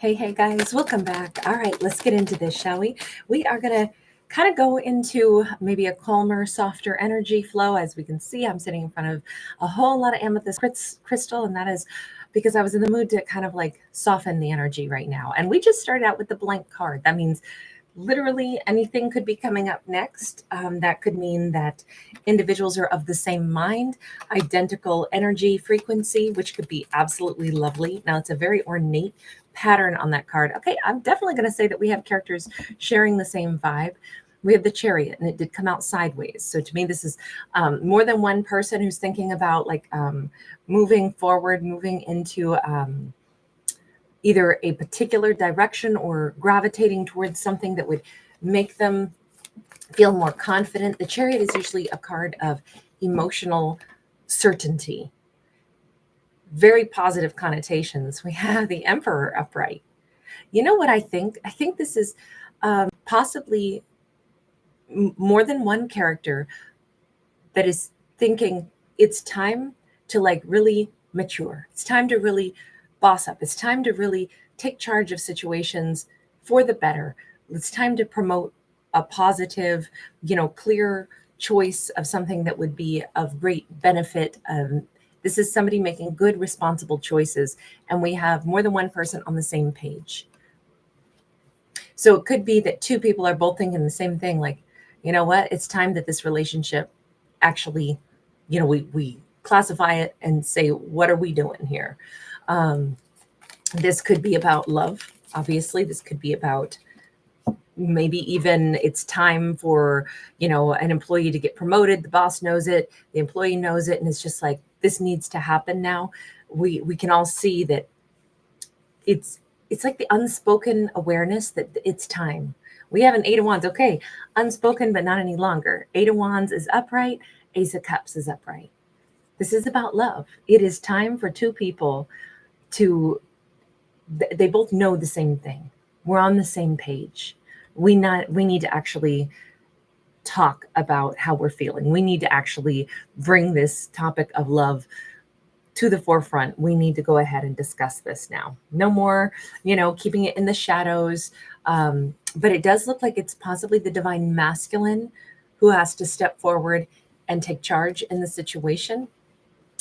Hey guys, welcome back. All right, let's get into this, shall we? We are going to kind of go into maybe a calmer, softer energy flow. As we can see, I'm sitting in front of a whole lot of amethyst crystal, and that is because I was in the mood to kind of like soften the energy right now. And we just started out with the blank card. That means literally anything could be coming up next. That could mean that individuals are of the same mind, identical energy frequency, which could be absolutely lovely. Now, it's a very ornate pattern on that card. Okay, I'm definitely going to say that we have characters sharing the same vibe. We have the Chariot, and it did come out sideways. So to me, this is more than one person who's thinking about like moving forward, moving into either a particular direction or gravitating towards something that would make them feel more confident. The Chariot is usually a card of emotional certainty, very positive connotations. We have the Emperor upright. You know what I think? I think this is possibly more than one character that is thinking it's time to like really mature. It's time to really boss up. It's time to really take charge of situations for the better. It's time to promote a positive, clear choice of something that would be of great benefit. This is somebody making good, responsible choices, and we have more than one person on the same page. So it could be that two people are both thinking the same thing, like, you know what, it's time that this relationship actually, we classify it and say, what are we doing here? This could be about love. Obviously, this could be about maybe even it's time for, an employee to get promoted. The boss knows it, the employee knows it, and it's just like, this needs to happen now. We can all see that it's like the unspoken awareness that it's time. We have an Eight of Wands. Okay, unspoken, but not any longer. Eight of Wands is upright. Ace of Cups is upright. This is about love. It is time for two people to, they both know the same thing. We're on the same page. We need to actually talk about how we're feeling. We need to actually bring this topic of love to the forefront. We need to go ahead and discuss this now. No more, keeping it in the shadows. But it does look like it's possibly the divine masculine who has to step forward and take charge in the situation.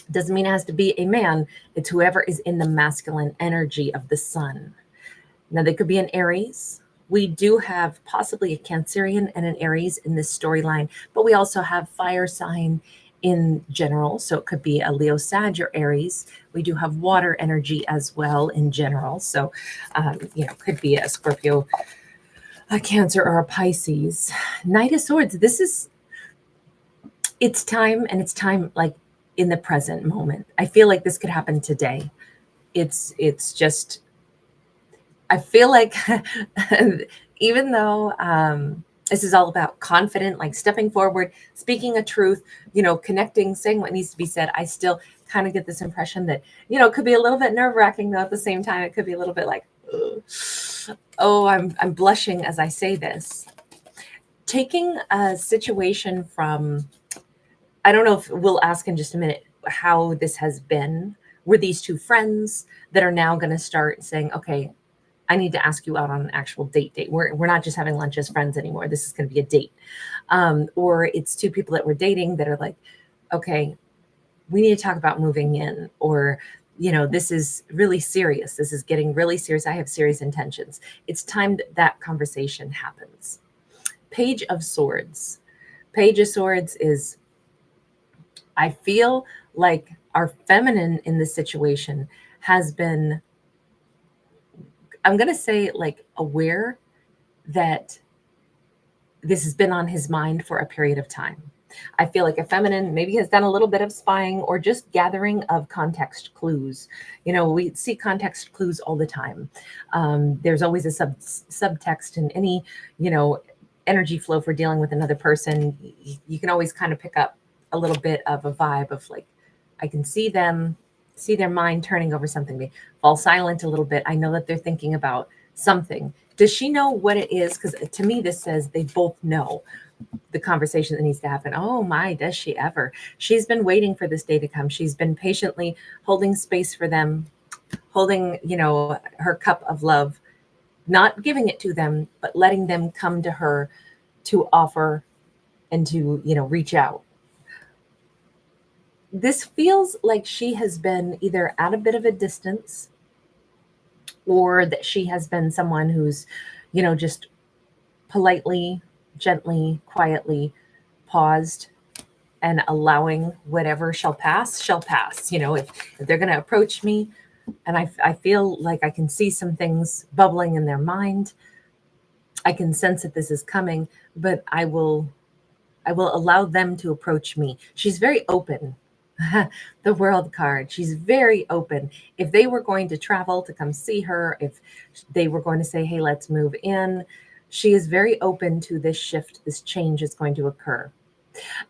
Doesn't mean it has to be a man. It's whoever is in the masculine energy of the sun. Now, they could be an Aries. We do have possibly a Cancerian and an Aries in this storyline, but we also have fire sign in general. So it could be a Leo, Sag, or Aries. We do have water energy as well in general. So, could be a Scorpio, a Cancer, or a Pisces. Knight of Swords. It's time, and it's time like in the present moment. I feel like this could happen today. It's just, I feel like even though this is all about confident, like stepping forward, speaking a truth, connecting, saying what needs to be said, I still kind of get this impression that, it could be a little bit nerve-wracking, though at the same time, it could be a little bit like, oh, I'm blushing as I say this. Taking a situation from, I don't know if we'll ask in just a minute how this has been. Were these two friends that are now going to start saying, okay, I need to ask you out on an actual date. We're not just having lunch as friends anymore. This is going to be a date. Or it's two people that we're dating that are like, okay, we need to talk about moving in. Or, this is really serious. This is getting really serious. I have serious intentions. It's time that conversation happens. Page of Swords. Page of Swords is, I feel like our feminine in this situation has been, I'm going to say, like, aware that this has been on his mind for a period of time. I feel like a feminine maybe has done a little bit of spying or just gathering of context clues. We see context clues all the time. There's always a subtext in any, energy flow for dealing with another person. You can always kind of pick up a little bit of a vibe of like, I can see their mind turning over something. They fall silent a little bit. I know that they're thinking about something. Does she know what it is? Because to me, this says they both know the conversation that needs to happen. Oh my, does she ever? She's been waiting for this day to come. She's been patiently holding space for them. holding, her cup of love, not giving it to them, but letting them come to her to offer and to, reach out. This feels like she has been either at a bit of a distance, or that she has been someone who's, just politely, gently, quietly paused and allowing whatever shall pass, shall pass. If they're going to approach me, and I feel like I can see some things bubbling in their mind, I can sense that this is coming, but I will allow them to approach me. She's very open. The World card. She's very open. If they were going to travel to come see her, if they were going to say, hey, let's move in, she is very open to this shift, this change is going to occur.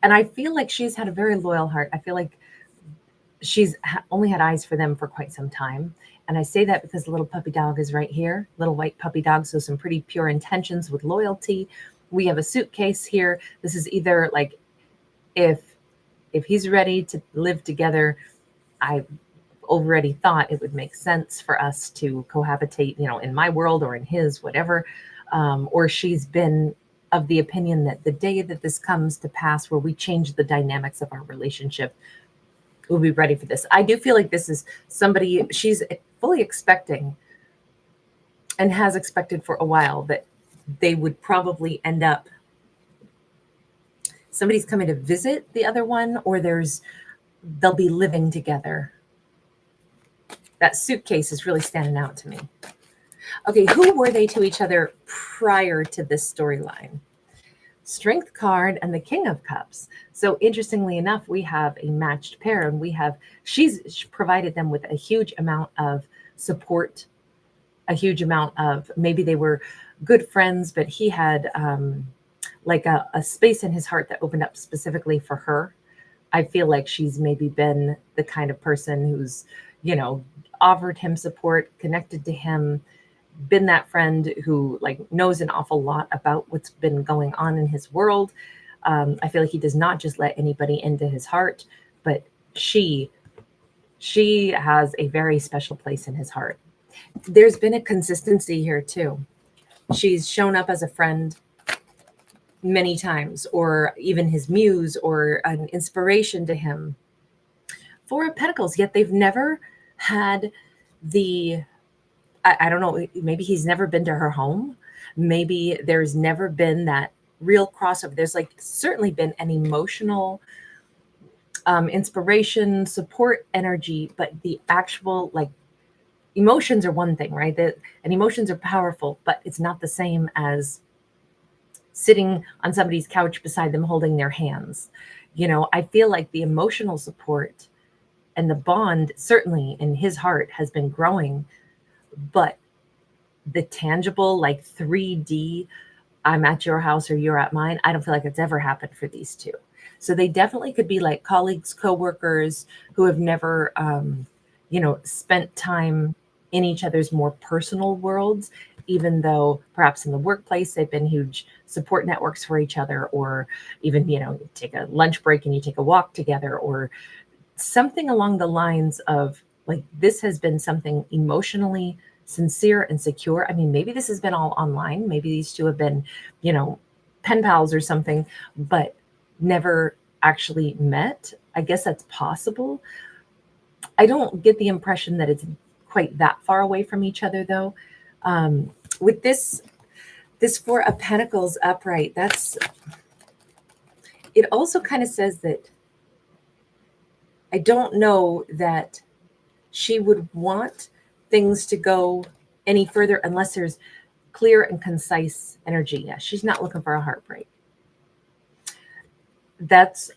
And I feel like she's had a very loyal heart. I feel like she's only had eyes for them for quite some time. And I say that because the little puppy dog is right here, little white puppy dog. So some pretty pure intentions with loyalty. We have a suitcase here. This is either like, if he's ready to live together, I already thought it would make sense for us to cohabitate, in my world or in his, whatever. Or she's been of the opinion that the day that this comes to pass, where we change the dynamics of our relationship, we'll be ready for this. I do feel like this is somebody she's fully expecting and has expected for a while, that they would probably end up, somebody's coming to visit the other one, or they'll be living together. That suitcase is really standing out to me. Okay, who were they to each other prior to this storyline? Strength card and the King of Cups. So interestingly enough, we have a matched pair, and she's provided them with a huge amount of support, a huge amount of, maybe they were good friends, but he had like a space in his heart that opened up specifically for her. I feel like she's maybe been the kind of person who's, offered him support, connected to him, been that friend who knows an awful lot about what's been going on in his world. I feel like he does not just let anybody into his heart, but she has a very special place in his heart. There's been a consistency here too. She's shown up as a friend many times, or even his muse or an inspiration to him. Four of Pentacles, yet they've never had I don't know, maybe he's never been to her home. Maybe there's never been that real crossover. There's certainly been an emotional inspiration, support, energy, but the actual emotions are one thing, right? And emotions are powerful, but it's not the same as sitting on somebody's couch beside them, holding their hands. I feel like the emotional support and the bond, certainly in his heart, has been growing, but the tangible, 3D, I'm at your house or you're at mine, I don't feel like it's ever happened for these two. So they definitely could be colleagues, coworkers who have never, spent time in each other's more personal worlds, even though perhaps in the workplace they've been huge support networks for each other, or even, you take a lunch break and you take a walk together, or something along the lines of this has been something emotionally sincere and secure. I mean, maybe this has been all online. Maybe these two have been, pen pals or something, but never actually met. I guess that's possible. I don't get the impression that it's quite that far away from each other, though. With this Four of Pentacles upright, it also kind of says that I don't know that she would want things to go any further unless there's clear and concise energy. Yeah, she's not looking for a heartbreak.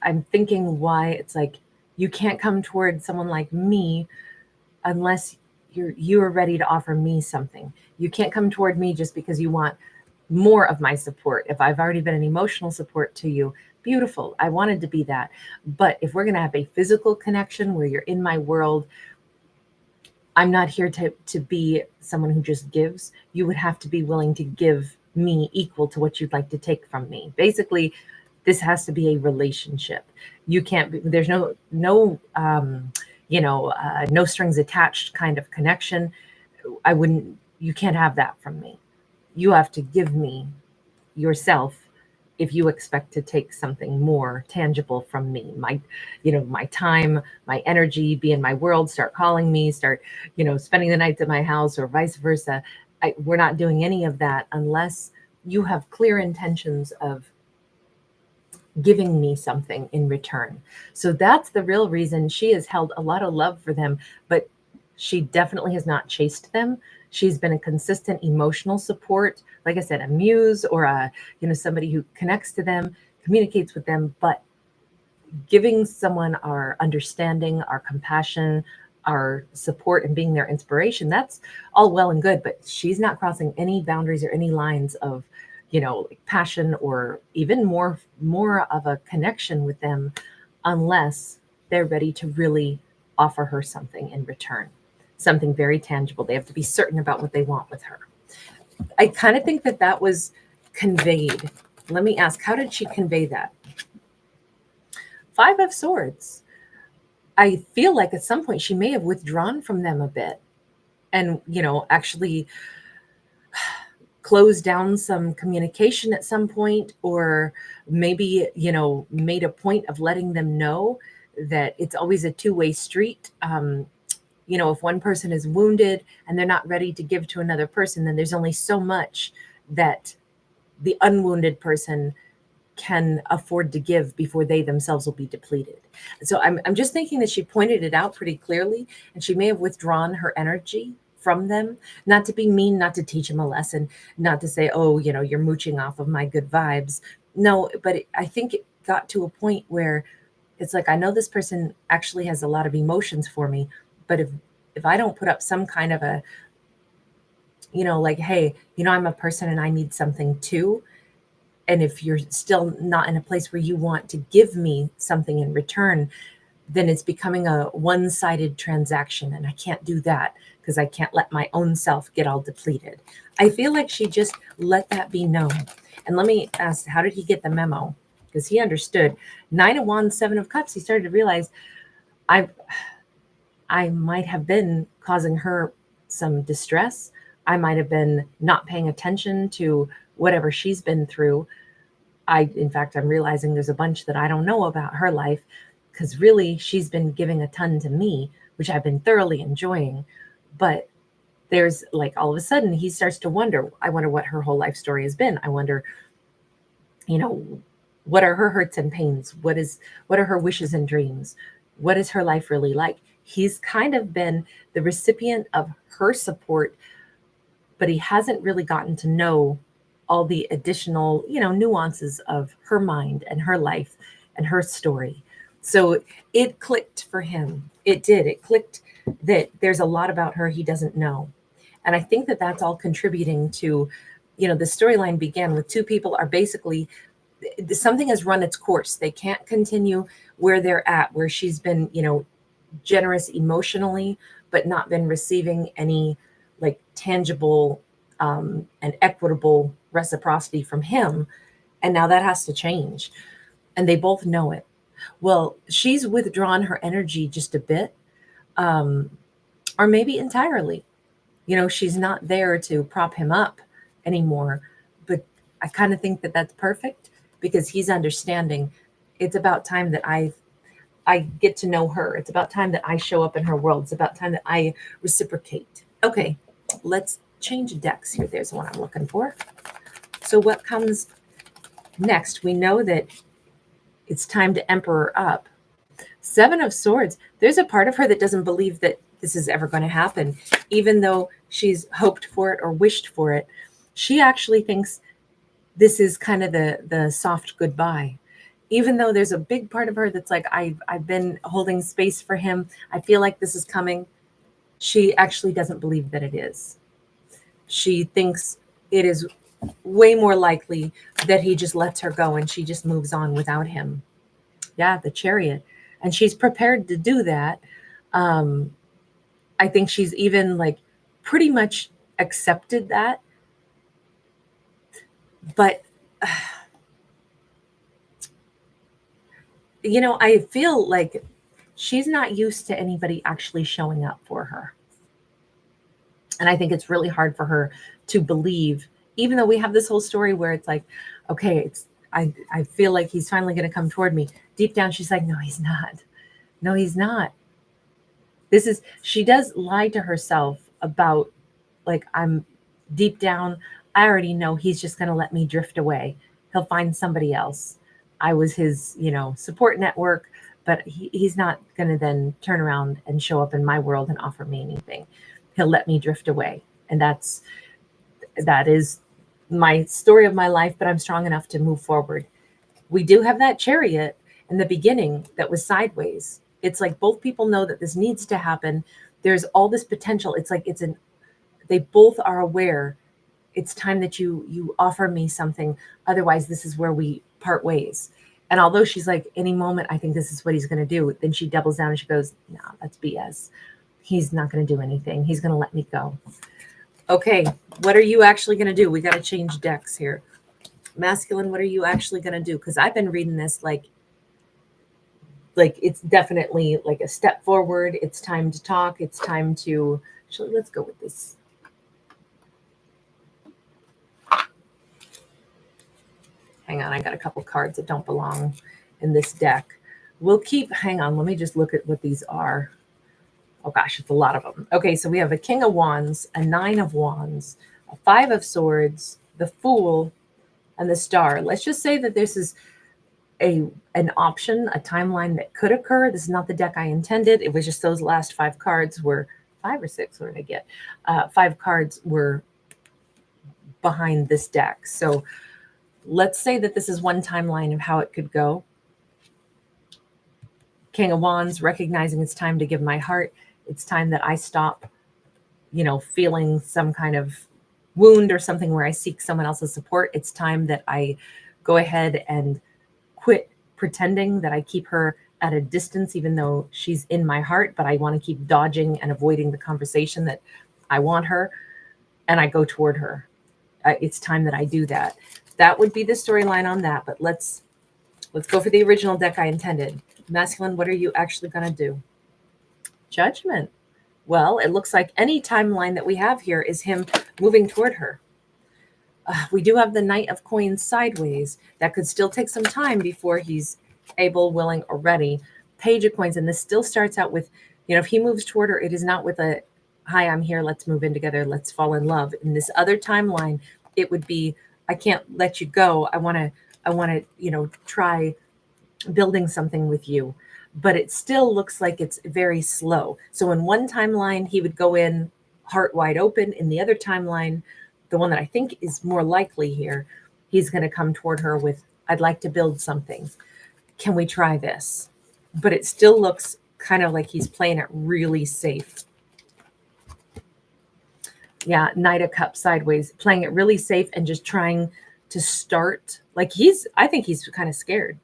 I'm thinking why it's you can't come toward someone like me unless you are ready to offer me something. You can't come toward me just because you want more of my support. If I've already been an emotional support to you, beautiful. I wanted to be that. But if we're going to have a physical connection where you're in my world, I'm not here to be someone who just gives. You would have to be willing to give me equal to what you'd like to take from me. Basically, this has to be a relationship. You can't be, there's no no strings attached kind of connection. You can't have that from me. You have to give me yourself if you expect to take something more tangible from me, my time, my energy, be in my world, start calling me, start spending the nights at my house, or vice versa. We're not doing any of that unless you have clear intentions of giving me something in return. So that's the real reason she has held a lot of love for them, but she definitely has not chased them. She's been a consistent emotional support, like I said, a muse, or somebody who connects to them, communicates with them, but giving someone our understanding, our compassion, our support, and being their inspiration, that's all well and good, but she's not crossing any boundaries or any lines of like passion, or even more of a connection with them, unless they're ready to really offer her something in return, something very tangible. They have to be certain about what they want with her. I kind of think that was conveyed. Let me ask, how did she convey that? 5 of Swords. I feel like at some point she may have withdrawn from them a bit, and actually closed down some communication at some point, or maybe made a point of letting them know that it's always a two-way street. If one person is wounded and they're not ready to give to another person, then there's only so much that the unwounded person can afford to give before they themselves will be depleted. So I'm just thinking that she pointed it out pretty clearly, and she may have withdrawn her energy from them, not to be mean, not to teach them a lesson, not to say, oh, you're mooching off of my good vibes. No, but I think it got to a point where it's like, I know this person actually has a lot of emotions for me, but if I don't put up some kind of a, like, hey, I'm a person and I need something too. And if you're still not in a place where you want to give me something in return, then it's becoming a one-sided transaction. And I can't do that because I can't let my own self get all depleted. I feel like she just let that be known. And let me ask, how did he get the memo? Because he understood. 9 of Wands, 7 of Cups, he started to realize I might have been causing her some distress. I might have been not paying attention to whatever she's been through. In fact, I'm realizing there's a bunch that I don't know about her life, because really she's been giving a ton to me, which I've been thoroughly enjoying. But there's like, all of a sudden he starts to wonder, I wonder what her whole life story has been. I wonder, what are her hurts and pains? What are her wishes and dreams? What is her life really like? He's kind of been the recipient of her support, but he hasn't really gotten to know all the additional, nuances of her mind and her life and her story. So it clicked for him. It did. It clicked that there's a lot about her he doesn't know. And I think that that's all contributing to, the storyline began with 2 people are basically, something has run its course. They can't continue where they're at, where she's been, generous emotionally, but not been receiving any like tangible and equitable reciprocity from him. And now that has to change. And they both know it. Well, she's withdrawn her energy just a bit, or maybe entirely. She's not there to prop him up anymore. But I kind of think that that's perfect, because he's understanding it's about time that I get to know her. It's about time that I show up in her world. It's about time that I reciprocate. Okay, let's change decks here. There's the one I'm looking for. So what comes next? We know that it's time to Emperor up. 7 of Swords. There's a part of her that doesn't believe that this is ever going to happen, even though she's hoped for it or wished for it. She actually thinks this is kind of the soft goodbye. Even though there's a big part of her that's like, I've been holding space for him, I feel like this is coming. She actually doesn't believe that it is. She thinks it is way more likely that he just lets her go and she just moves on without him. Yeah, the Chariot. And she's prepared to do that. I think she's even like pretty much accepted that. But I feel like she's not used to anybody actually showing up for her. And I think it's really hard for her to believe, even though we have this whole story where it's like, okay, I feel like he's finally going to come toward me. Deep down, she's like, no, he's not. No, he's not. She does lie to herself about, like, I'm deep down, I already know he's just going to let me drift away. He'll find somebody else. I was his, support network, but he's not going to then turn around and show up in my world and offer me anything. He'll let me drift away. And that is my story of my life, but I'm strong enough to move forward. We do have that Chariot in the beginning that was sideways. It's like both people know that this needs to happen. There's all this potential. It's like they both are aware it's time that you offer me something. Otherwise, this is where we part ways. And although she's like, any moment, I think this is what he's going to do. Then she doubles down and she goes, no, that's BS. He's not going to do anything. He's going to let me go. Okay, what are you actually going to do? We got to change decks here. Masculine, what are you actually going to do? Because I've been reading this like it's definitely like a step forward. It's time to talk. It's time to, actually, let's go with this. Hang on, I got a couple cards that don't belong in this deck. Hang on, let me just look at what these are. Oh gosh, it's a lot of them. Okay, so we have a King of Wands, a Nine of Wands, a Five of Swords, the Fool, and the Star. Let's just say that this is an option, a timeline that could occur. This is not the deck I intended. It was just those last 5 cards were 5 or 6. What did I get? 5 cards were behind this deck. So let's say that this is one timeline of how it could go. King of Wands, recognizing it's time to give my heart. It's time that I stop, feeling some kind of wound or something where I seek someone else's support. It's time that I go ahead and quit pretending that I keep her at a distance, even though she's in my heart, but I want to keep dodging and avoiding the conversation that I want her, and I go toward her. It's time that I do that. That would be the storyline on that, but let's go for the original deck I intended. Masculine, what are you actually going to do? Judgment. Well, it looks like any timeline that we have here is him moving toward her. We do have the Knight of Coins sideways. That could still take some time before he's able, willing, or ready. Page of Coins, and this still starts out with, if he moves toward her, it is not with a, hi, I'm here, let's move in together, let's fall in love. In this other timeline, it would be, I can't let you go. I want to, try building something with you. But it still looks like it's very slow. So in one timeline, he would go in heart wide open. In the other timeline, the one that I think is more likely here, he's going to come toward her with, I'd like to build something. Can we try this? But it still looks kind of like he's playing it really safe. Yeah, Knight of Cups sideways, playing it really safe and just trying to start. Like I think he's kind of scared.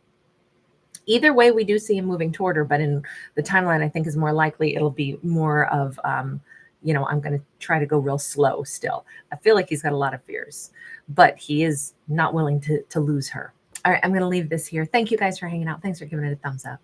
Either way, we do see him moving toward her, but in the timeline, I think is more likely it'll be more of, I'm going to try to go real slow still. I feel like he's got a lot of fears, but he is not willing to lose her. All right, I'm going to leave this here. Thank you guys for hanging out. Thanks for giving it a thumbs up.